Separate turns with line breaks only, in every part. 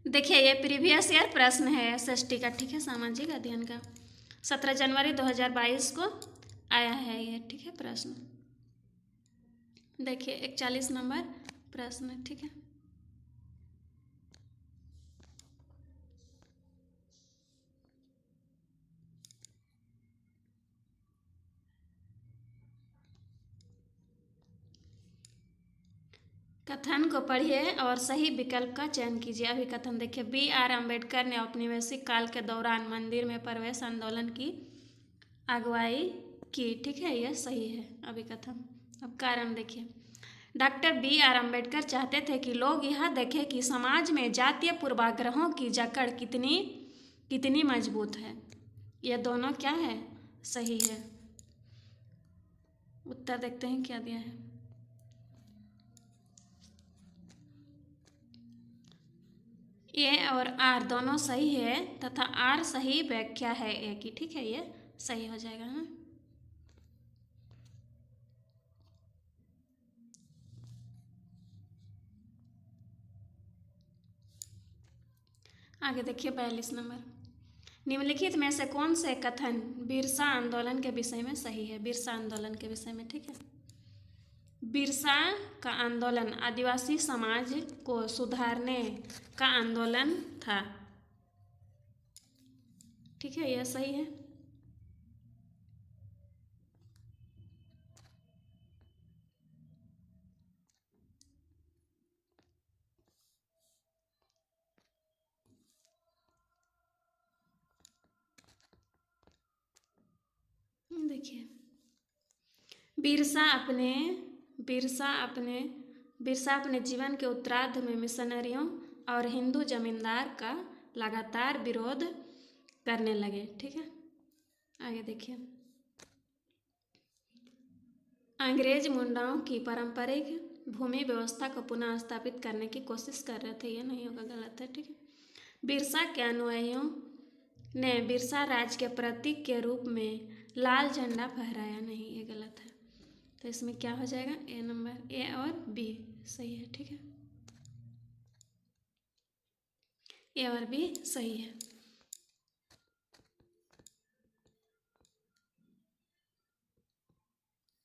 देखिए ये previous year प्रश्न है एसएसटी का, ठीक है, सामाजिक अध्ययन का, 17 जनवरी 2022 को आया है ये, ठीक है, प्रश्न। देखिए 41 नंबर प्रश्न, ठीक है। कथन को पढ़िए और सही विकल्प का चयन कीजिए। अभी कथन देखिए, B.R. अम्बेडकर ने औपनिवेशिक काल के दौरान मंदिर में प्रवेश आंदोलन की अगुवाई की, ठीक है, यह सही है अभी कथन। अब कारण देखिए, डॉक्टर B.R. अम्बेडकर चाहते थे कि लोग यह देखें कि समाज में जातीय पूर्वाग्रहों की जकड़ कितनी कितनी मजबूत है। यह दोनों क्या है, सही है। उत्तर देखते हैं क्या दिया है। ए और आर दोनों सही है तथा आर सही व्याख्या है ए की, ठीक है, ये सही हो जाएगा ना। आगे देखिए 42 नंबर, निम्नलिखित में से कौन से कथन बिरसा आंदोलन के विषय में सही है। बिरसा आंदोलन के विषय में, ठीक है, बिरसा का आंदोलन आदिवासी समाज को सुधारने का आंदोलन था, ठीक है, यह सही है। देखिए बिरसा अपने बिरसा अपने बिरसा अपने जीवन के उत्तरार्ध में मिशनरियों और हिंदू जमींदार का लगातार विरोध करने लगे, ठीक है। आगे देखिए, अंग्रेज मुंडाओं की पारंपरिक भूमि व्यवस्था को पुनः स्थापित करने की कोशिश कर रहे थे, ये नहीं होगा, गलत है, ठीक है। बिरसा के अनुयायियों ने बिरसा राज के प्रतीक के रूप में लाल झंडा फहराया, नहीं, ये गलत है। तो इसमें क्या हो जाएगा, ए नंबर, ए और बी सही है, ठीक है, ए और बी सही है।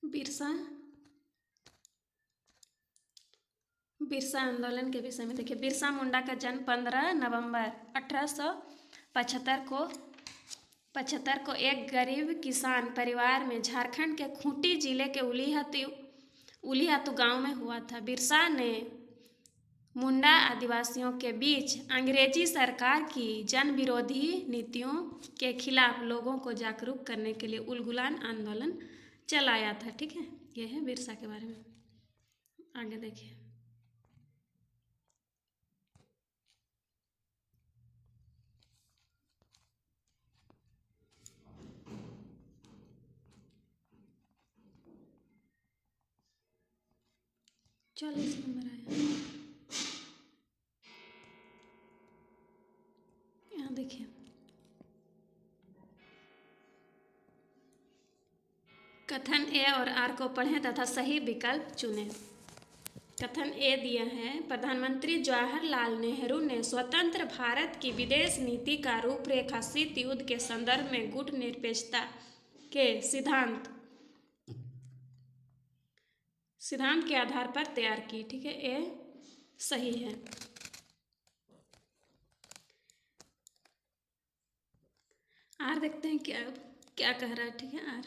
बिरसा बिरसा आंदोलन के विषय में देखिए, बिरसा मुंडा का जन्म 15 नवंबर 1875 को एक गरीब किसान परिवार में झारखंड के खूंटी जिले के उलीहातू गांव में हुआ था। बिरसा ने मुंडा आदिवासियों के बीच अंग्रेजी सरकार की जन विरोधी नीतियों के खिलाफ लोगों को जागरूक करने के लिए उलगुलान आंदोलन चलाया था, ठीक है, यह है बिरसा के बारे में। आगे देखिए, चलो इस नंबर आया, यहाँ देखिए, कथन ए और आर को पढ़ें तथा सही विकल्प चुनें। कथन ए दिया है, प्रधानमंत्री जवाहरलाल नेहरू ने स्वतंत्र भारत की विदेश नीति का रूपरेखा शीत युद्ध के संदर्भ में गुट निरपेक्षता के सिद्धांत के आधार पर तैयार की, ठीक है, ए सही है। आर देखते हैं क्या क्या कह रहा है, ठीक है, आर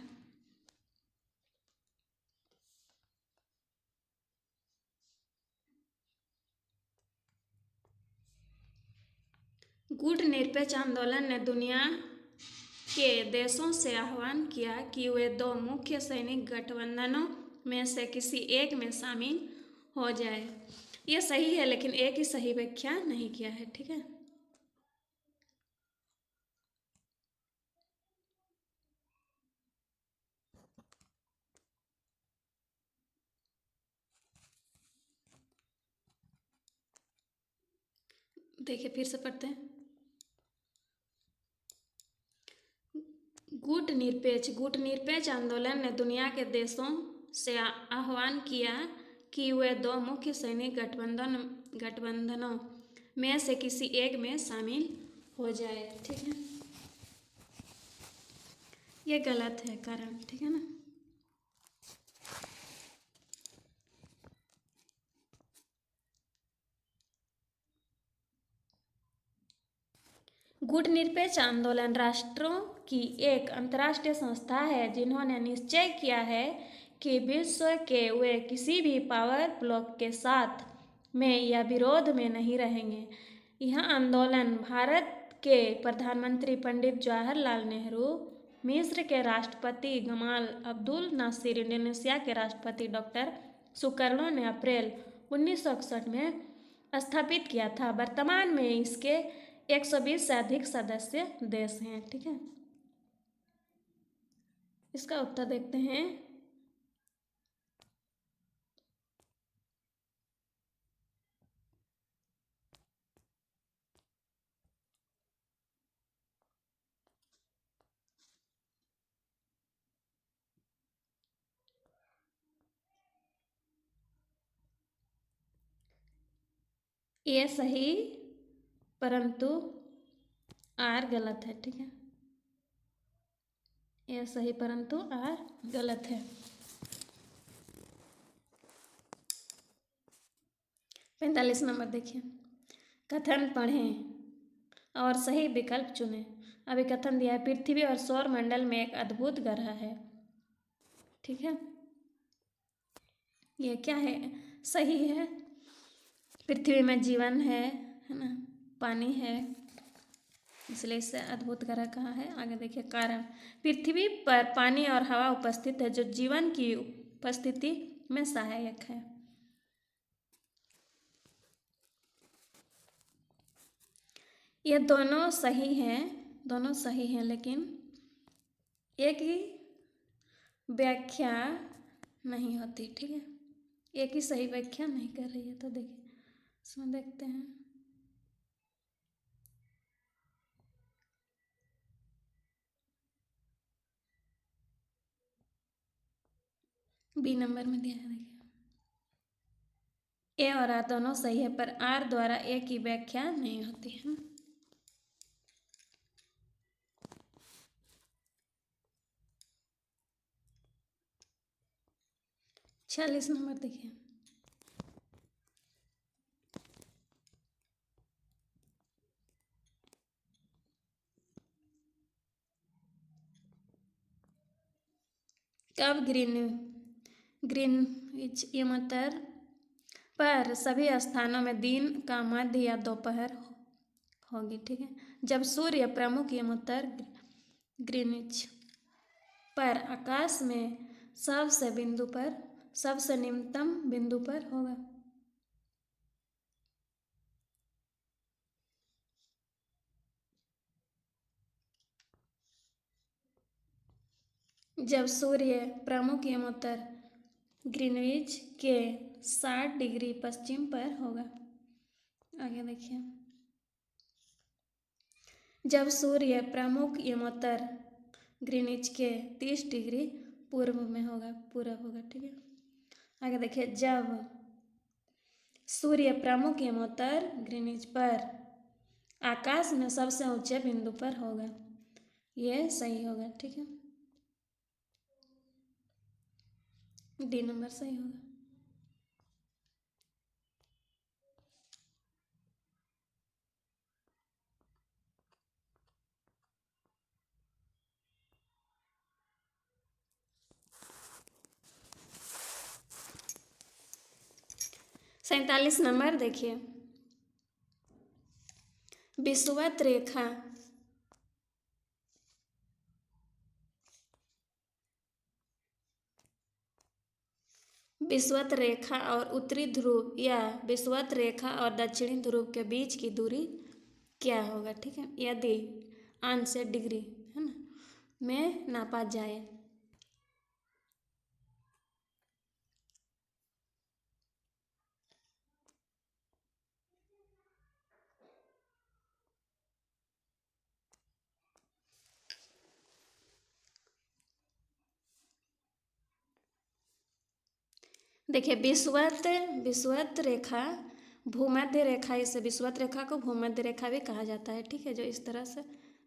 गुट निरपेक्ष आंदोलन ने दुनिया के देशों से आह्वान किया कि वे दो मुख्य सैनिक गठबंधनों में से किसी एक में शामिल हो जाए। यह सही है, लेकिन एक ही सही व्याख्या नहीं किया है, ठीक है। देखिए फिर से पढ़ते हैं, गुट निरपेक्ष आंदोलन ने दुनिया के देशों से आह्वान किया कि वे दो मुख्य सैनिक गठबंधनों में से किसी एक में शामिल हो जाए। ठीक है, ये गलत है कारण। ठीक है ना। गुटनिरपेक्ष आंदोलन राष्ट्रों की एक अंतर्राष्ट्रीय संस्था है जिन्होंने निश्चय किया है कि विश्व के वे किसी भी पावर ब्लॉक के साथ में या विरोध में नहीं रहेंगे। यह आंदोलन भारत के प्रधानमंत्री पंडित जवाहरलाल नेहरू, मिस्र के राष्ट्रपति गमाल अब्दुल नासिर, इंडोनेशिया के राष्ट्रपति डॉक्टर सुकर्णो ने अप्रैल 1961 में स्थापित किया था। वर्तमान में इसके 120 से अधिक सदस्य देश हैं। ठीक है, इसका उत्तर देखते हैं। ये सही परंतु आर गलत है। ठीक है, ये सही परंतु आर गलत है। 45 नंबर देखिए, कथन पढ़ें और सही विकल्प चुनें। अभी कथन दिया है, पृथ्वी और सौर मंडल में एक अद्भुत ग्रह है। ठीक है, ये क्या है? सही है, पृथ्वी में जीवन है ना, पानी है, इसलिए इससे अद्भुत ग्रह कहा है। आगे देखिए, कारण पृथ्वी पर पानी और हवा उपस्थित है जो जीवन की उपस्थिति में सहायक है। ये दोनों सही हैं, दोनों सही हैं, लेकिन एक ही व्याख्या नहीं होती। ठीक है, एक ही सही व्याख्या नहीं कर रही है। तो देखिए, इसमें देखते हैं। बी नंबर में दिया है, देखिए ए और आर दोनों सही है, पर आर द्वारा ए की व्याख्या नहीं होती है। 46 नंबर देखिए, कब ग्रीनविच यमतर पर सभी स्थानों में दिन का मध्य या दोपहर होगी। ठीक है, जब सूर्य प्रमुख यमोत्तर ग्रीनविच पर आकाश में सबसे निम्नतम बिंदु पर होगा। जब सूर्य प्रमुख यमोत्तर ग्रीनविच के 60 डिग्री पश्चिम पर होगा। आगे देखिए, जब सूर्य प्रमुख यमोत्तर ग्रीनविच के 30 डिग्री पूर्व में होगा, पूरब होगा। ठीक है, आगे देखिए, जब सूर्य प्रमुख यमोत्तर ग्रीनविच पर आकाश में सबसे ऊंचे बिंदु पर होगा, ये सही होगा। ठीक है, डी नंबर सही होगा। सैंतालीस नंबर देखिए, विषुवत रेखा विषुवत रेखा और उत्तरी ध्रुव या विषुवत रेखा और दक्षिणी ध्रुव के बीच की दूरी क्या होगा। ठीक है, यदि अंश से डिग्री है ना में नापा जाए। देखिए, विषुवत रेखा भूमध्य रेखा, इसे विषुवत रेखा को भूमध्य रेखा भी कहा जाता है, ठीक है। जो इस तरह से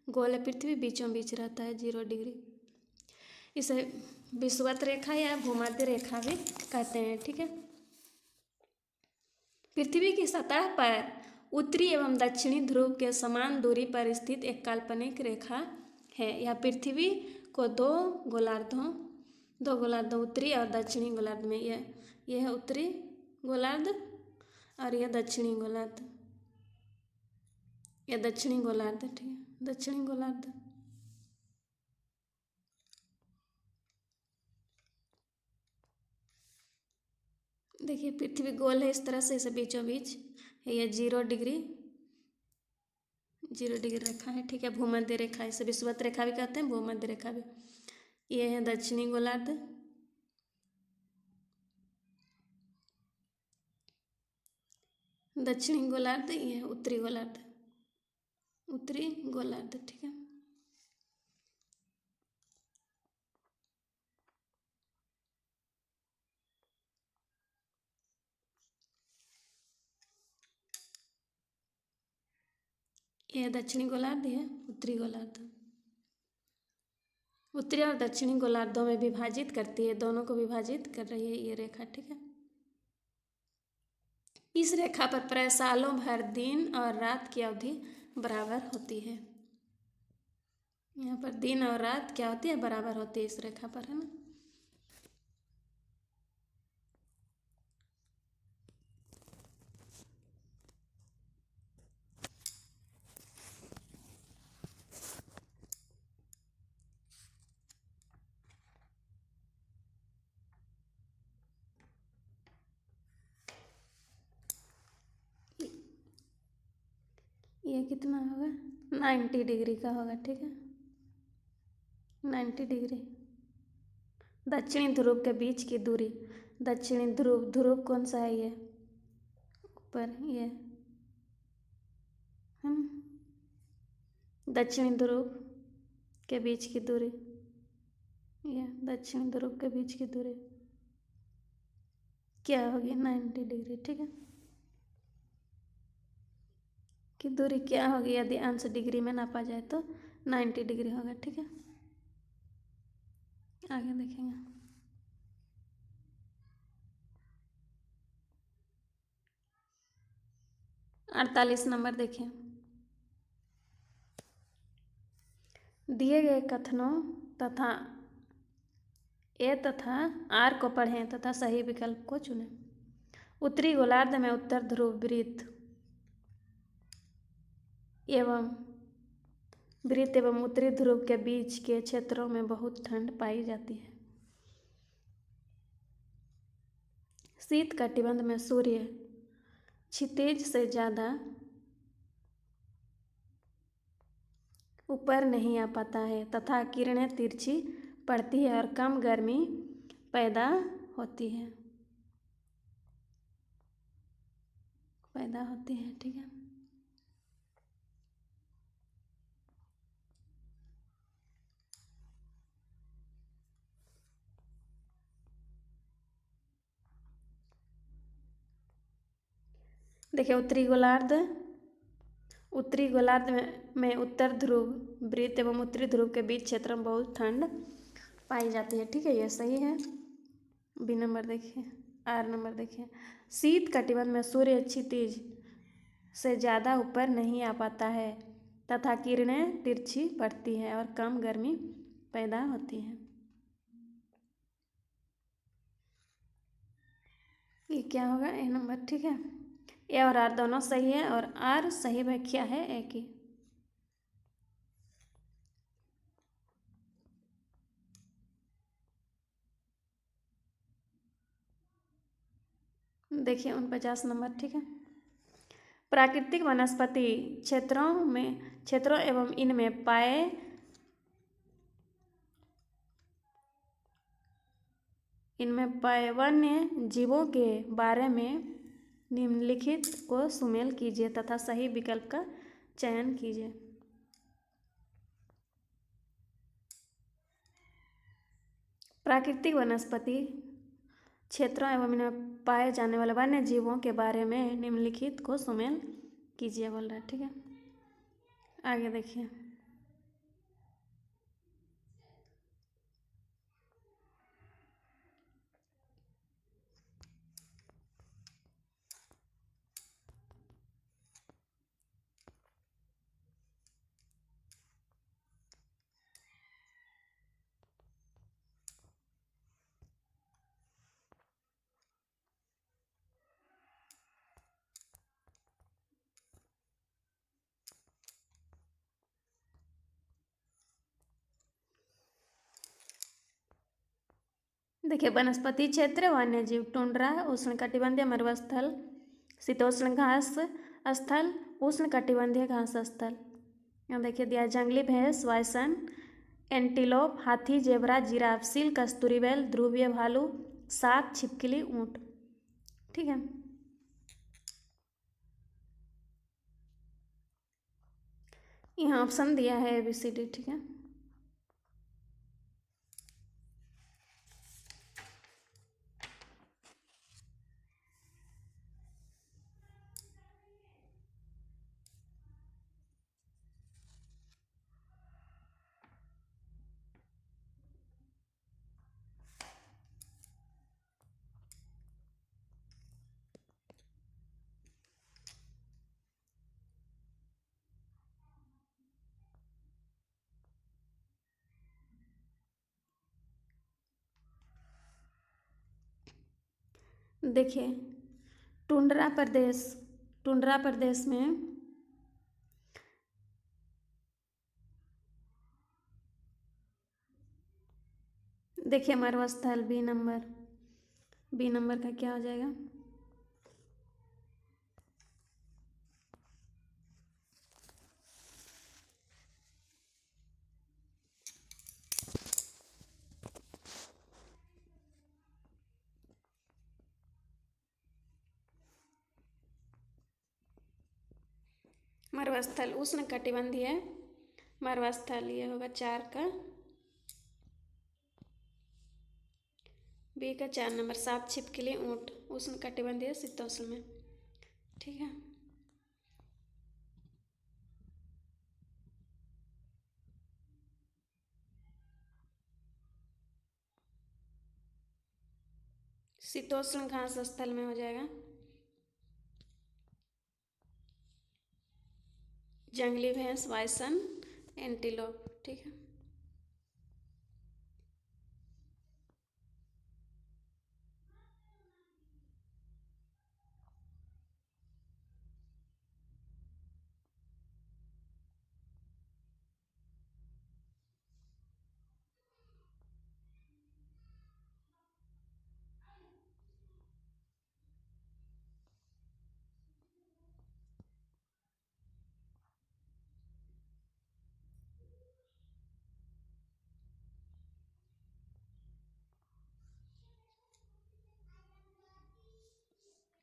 गोल है, पृथ्वी बीचों बीच रहता है 0 डिग्री, इसे विषुवत रेखा या भूमध्य रेखा भी कहते हैं, ठीक है। पृथ्वी की सतह पर उत्तरी एवं दक्षिणी ध्रुव के समान दूरी पर स्थित एक काल्पनिक रेखा है। यह पृथ्वी को दो गोलार्धों उत्तरी और दक्षिणी गोलार्ध में, यह है उत्तरी गोलार्ध और यह दक्षिणी गोलार्ध, यह दक्षिणी गोलार्ध, ठीक है, दक्षिणी गोलार्ध। देखिए पृथ्वी गोल है इस तरह से, इसे बीचों बीच है, यह 0 डिग्री रेखा है, ठीक है। भूमध्य रेखा, इसे विषुवत रेखा भी कहते हैं, भूमध्य रेखा भी। ये है दक्षिणी गोलार्ध, ये है उत्तरी गोलार्ध, ठीक है। यह दक्षिणी गोलार्ध है, उत्तरी गोलार्ध। उत्तरी और दक्षिणी गोलार्धों में विभाजित करती है, दोनों को विभाजित कर रही है ये रेखा, ठीक है। इस रेखा पर प्राय सालों भर दिन और रात की अवधि बराबर होती है। यहाँ पर दिन और रात क्या होती है, बराबर होती है इस रेखा पर, है ना। ये कितना होगा, 90 डिग्री का होगा, ठीक है, 90 डिग्री। दक्षिणी ध्रुव के बीच की दूरी, दक्षिणी ध्रुव कौन सा है, ये ऊपर, ये है ना, दक्षिणी ध्रुव के बीच की दूरी, ये दक्षिणी ध्रुव के बीच की दूरी क्या होगी, 90 डिग्री, ठीक है। की दूरी क्या होगी, यदि अंश डिग्री में नापा जाए तो 90 डिग्री होगा, ठीक है। आगे देखेंगे। 48 नंबर देखिए। दिए गए कथनों तथा ए तथा आर को पढ़ें तथा सही विकल्प को चुनें। उत्तरी गोलार्ध में उत्तर ध्रुव वृत्त एवं उत्तरी ध्रुव के बीच के क्षेत्रों में बहुत ठंड पाई जाती है। शीत कटिबंध में सूर्य क्षितिज से ज़्यादा ऊपर नहीं आ पाता है तथा किरणें तिरछी पड़ती है और कम गर्मी पैदा होती है, ठीक है। देखिए उत्तरी गोलार्ध में उत्तर ध्रुव वृत्त एवं उत्तरी ध्रुव के बीच क्षेत्र में बहुत ठंड पाई जाती है, ठीक है, ये सही है। बी नंबर देखिए। आर नंबर देखिए। शीत कटिबंध में सूर्य क्षितिज से ज़्यादा ऊपर नहीं आ पाता है तथा किरणें तिरछी पड़ती है और कम गर्मी पैदा होती है। ये क्या होगा, ए नंबर, ठीक है। ए और आर दोनों सही है और आर सही व्याख्या है ए की। देखिए 49 नंबर, ठीक है। प्राकृतिक वनस्पति क्षेत्रों एवं इनमें पाए वन्य जीवों के बारे में निम्नलिखित को सुमेल कीजिए तथा सही विकल्प का चयन कीजिए। प्राकृतिक वनस्पति क्षेत्रों एवं इनमें पाए जाने वाले वन्य जीवों के बारे में निम्नलिखित को सुमेल कीजिए बोल रहा है। ठीक है, आगे देखिए। देखिए, वनस्पति क्षेत्र, वन्य जीव, टुंड्रा, उष्णकटिबंधीय मरुस्थल, शीतोष्ण घास स्थल, उष्णकटिबंधीय घास स्थल। यहाँ देखिए दिया, जंगली भैंस, बाइसन, एंटीलोप, हाथी, जेबरा, जिराफ, सील, कस्तूरी बैल, ध्रुवीय भालू, सांप, छिपकली, ऊंट। ठीक है, यहाँ ऑप्शन दिया है ABCD। ठीक है, देखिए टुंड्रा प्रदेश में देखिए मरुस्थल बी नंबर का क्या हो जाएगा? मरुस्थल उष्ण कटिबंधीय मरुस्थल, ये होगा 4 का। बी का 4 नंबर, सांप, छिपकली, ऊंट, उष्ण कटिबंधीय शीतोष्ण में। ठीक है, शीतोष्ण घास स्थल में हो जाएगा जंगली भैंस, बाइसन, एंटीलोप। ठीक है,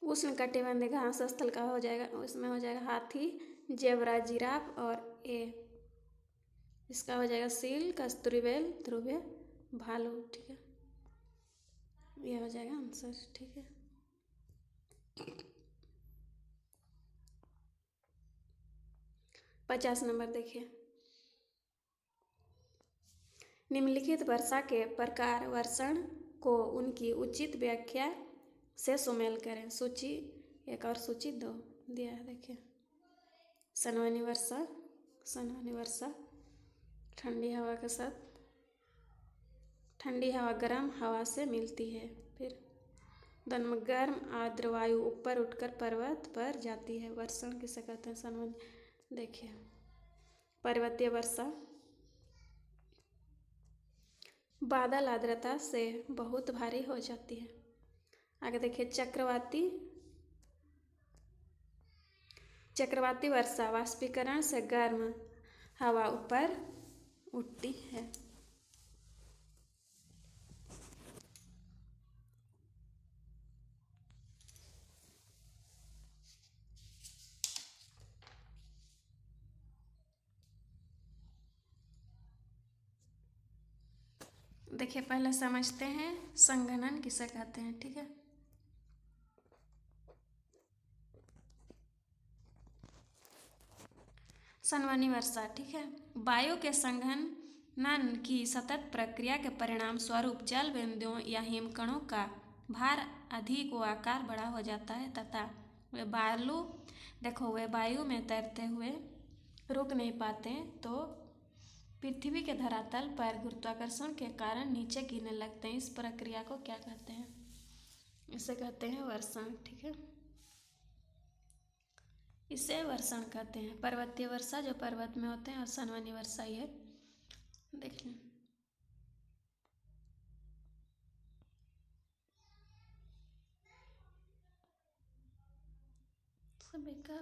उष्ण कटिबंधीय घास स्थल का हो जाएगा, उसमें हो जाएगा हाथी, जेबरा, जिराफ, और इसका हो जाएगा सील, कस्तूरी बैल, ध्रुवीय भालू। ठीक है, ये हो जाएगा आंसर। ठीक है, 50 नंबर देखिए, निम्नलिखित वर्षा के प्रकार वर्षण को उनकी उचित व्याख्या से सुमेल करें। सूची 1 और सूची 2 दिया है। देखिए, सनवनी वर्षा ठंडी हवा के साथ, ठंडी हवा गर्म हवा से मिलती है। फिर गर्म आर्द्र वायु ऊपर उठकर पर्वत पर जाती है, वर्षण किसे कहते हैं? सनवनी। देखिए, पर्वतीय वर्षा, बादल आर्द्रता से बहुत भारी हो जाती है। आगे देखिए, चक्रवाती वर्षा, वाष्पीकरण से गर्म हवा ऊपर उठती है। देखिए पहले समझते हैं संघनन किसे कहते हैं, ठीक है। संवहनी वर्षा, ठीक है, वायु के संघनन की सतत प्रक्रिया के परिणाम स्वरूप जल बिंदुओं या हिमकणों का भार अधिक व आकार बड़ा हो जाता है तथा वे वायु में तैरते हुए रुक नहीं पाते, तो पृथ्वी के धरातल पर गुरुत्वाकर्षण के कारण नीचे गिरने लगते हैं। इस प्रक्रिया को क्या कहते हैं? इसे कहते हैं वर्षण, ठीक है। इसे वर्षण कहते हैं। पर्वतीय वर्षा जो पर्वत में होते हैं, और संवहनी वर्षा ये देख लें। सभी का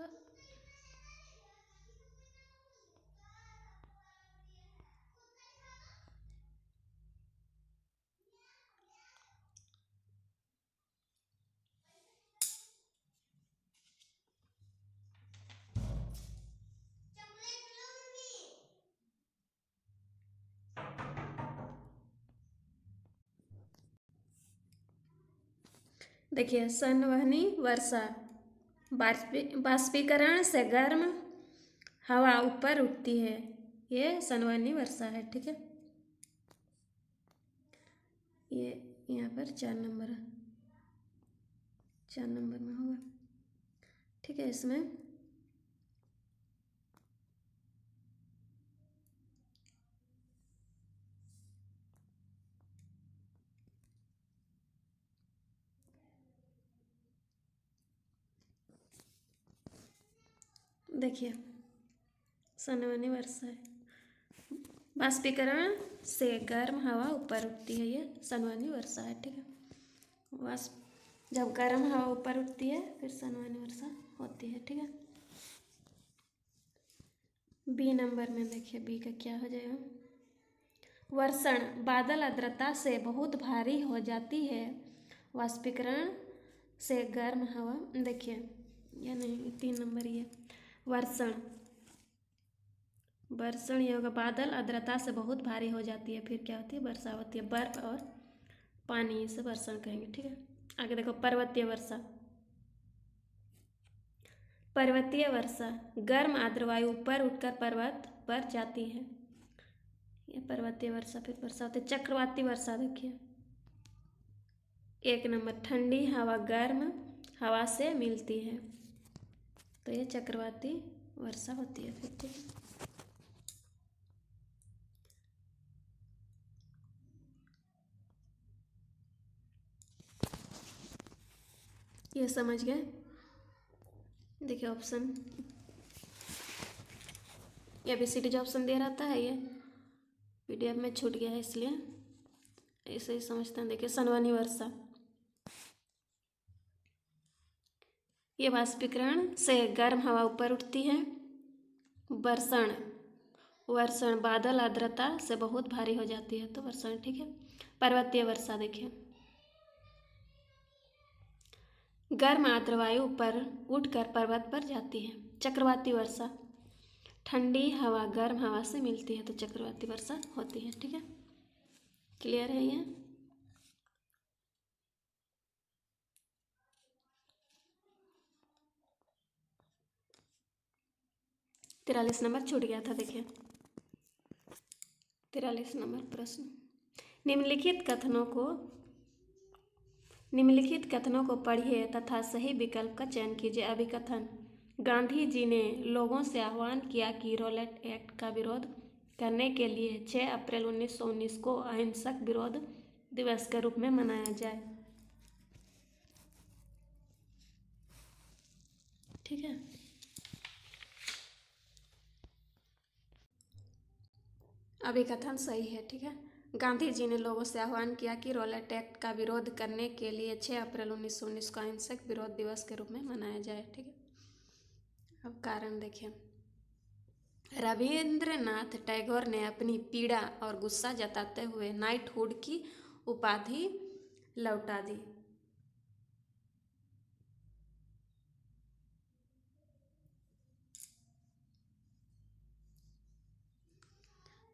देखिए, संवहनी वर्षा बाष्पीकरण से गर्म हवा ऊपर उठती है, ये संवहनी वर्षा है, ठीक है। ये यहाँ पर 4 नंबर में होगा, ठीक है। इसमें देखिए संवहनी वर्षा है, बाष्पीकरण से गर्म हवा ऊपर उठती है, ये संवहनी वर्षा है, ठीक है। जब गर्म हवा ऊपर उठती है फिर संवहनी वर्षा होती है, ठीक है। बी नंबर में देखिए, बी का क्या हो जाएगा? वर्षण बादल आर्द्रता से बहुत भारी हो जाती है, वाष्पीकरण से गर्म हवा, देखिए यह नहीं, 3 नंबर ये वर्षण ये होगा, बादल आर्द्रता से बहुत भारी हो जाती है, फिर क्या होती है? वर्षा होती है, बर्फ और पानी से वर्षण कहेंगे, ठीक है। आगे देखो, पर्वतीय वर्षा। पर्वतीय वर्षा गर्म आर्द्र वायु ऊपर उठकर पर्वत पर जाती है, ये पर्वतीय वर्षा। फिर वर्षा होती है चक्रवाती वर्षा, देखिए 1 नंबर, ठंडी हवा गर्म हवा से मिलती है, तो ये चक्रवाती वर्षा होती है, फिर ठीक है। ये समझ गए? देखिए ऑप्शन, ये ABCD जो ऑप्शन दे रहता है, ये PDF में छूट गया है, इसलिए ऐसे ही समझते हैं। देखिए संवहनी वर्षा, ये वाष्पीकरण से गर्म हवा ऊपर उठती है। वर्षण बादल आर्द्रता से बहुत भारी हो जाती है, तो वर्षण, ठीक है। पर्वतीय वर्षा देखिए, गर्म आर्द्र वायु ऊपर उठकर पर्वत पर जाती है। चक्रवाती वर्षा ठंडी हवा गर्म हवा से मिलती है, तो चक्रवाती वर्षा होती है, ठीक है। क्लियर है ये? तिरालीस नंबर छूट गया था, देखिए 43 नंबर प्रश्न। निम्नलिखित कथनों को पढ़िए तथा सही विकल्प का चयन कीजिए। अभिकथन, गांधी जी ने लोगों से आह्वान किया कि रॉलेट एक्ट का विरोध करने के लिए 6 अप्रैल 1919 को अहिंसक विरोध दिवस के रूप में मनाया जाए, ठीक है। अभिकथन सही है, ठीक है। गांधी जी ने लोगों से आह्वान किया कि रॉलेट एक्ट का विरोध करने के लिए 6 अप्रैल 1919 को अहिंसक विरोध दिवस के रूप में मनाया जाए, ठीक है। अब कारण देखिए, रविंद्रनाथ टैगोर ने अपनी पीड़ा और गुस्सा जताते हुए नाइटहुड की उपाधि लौटा दी।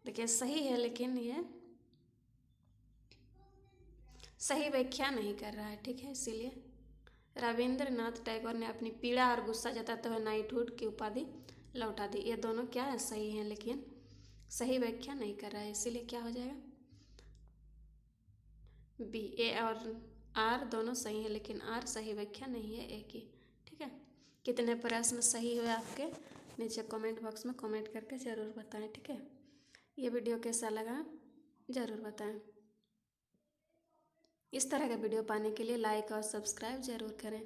देखिए सही है, लेकिन ये सही व्याख्या नहीं कर रहा है, ठीक है। इसीलिए रविंद्रनाथ टैगोर ने अपनी पीड़ा और गुस्सा जताते हुए नाइटहुड की उपाधि लौटा दी। ये दोनों क्या है, सही है, लेकिन सही व्याख्या नहीं कर रहा है, इसीलिए क्या हो जाएगा बी। ए और आर दोनों सही है, लेकिन आर सही व्याख्या नहीं है ए की, ठीक है। कितने प्रश्न सही हुए आपके नीचे कमेंट बॉक्स में कमेंट करके ज़रूर बताएं, ठीक है। ये वीडियो कैसा लगा ज़रूर बताएं। इस तरह का वीडियो पाने के लिए लाइक और सब्सक्राइब ज़रूर करें।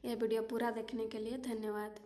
यह वीडियो पूरा देखने के लिए धन्यवाद।